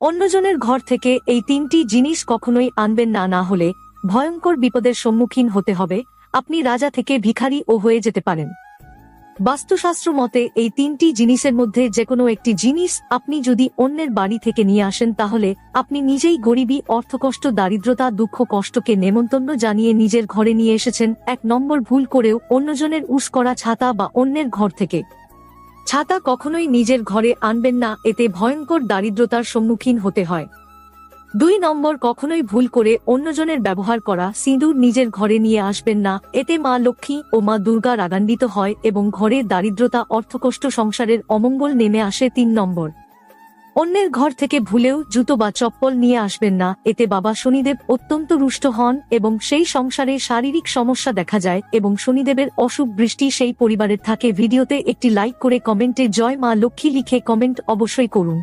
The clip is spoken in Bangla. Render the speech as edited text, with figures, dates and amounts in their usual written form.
অন্যজনের ঘর থেকে এই তিনটি জিনিস কখনোই আনবেন না, না হলে ভয়ঙ্কর বিপদের সম্মুখীন হতে হবে। আপনি রাজা থেকে ভিখারি ও হয়ে যেতে পারেন। বাস্তুশাস্ত্র মতে এই তিনটি জিনিসের মধ্যে যেকোনো একটি জিনিস আপনি যদি অন্যের বাড়ি থেকে নিয়ে আসেন তাহলে আপনি নিজেই গরিবী, অর্থকষ্ট, দারিদ্রতা, দুঃখ, কষ্টকে নেমন্তন্ন জানিয়ে নিজের ঘরে নিয়ে এসেছেন। 1 নম্বর, ভুল করেও অন্যজনের উস করা ছাতা বা অন্যের ঘর থেকে ছাতা কখনোই নিজের ঘরে আনবেন না, এতে ভয়ঙ্কর দারিদ্রতার সম্মুখীন হতে হয়। 2 নম্বর, কখনোই ভুল করে অন্যজনের ব্যবহার করা সিঁদুর নিজের ঘরে নিয়ে আসবেন না, এতে মা লক্ষ্মী ও মা দুর্গা রাগান্বিত হয় এবং ঘরে দারিদ্রতা, অর্থকষ্ট, সংসারের অমঙ্গল নেমে আসে। 3 নম্বর, অন্যের ঘর থেকে ভুলেও জুতো বা চপ্পল নিয়ে আসবেন না, এতে বাবা শনিদেব অত্যন্ত রুষ্ট হন এবং সেই সংসারে শারীরিক সমস্যা দেখা যায় এবং শনিদেবের অশুভ দৃষ্টি সেই পরিবারের থাকে। ভিডিওতে একটি লাইক করে কমেন্টে জয় মা লক্ষ্মী লিখে কমেন্ট অবশ্যই করুন।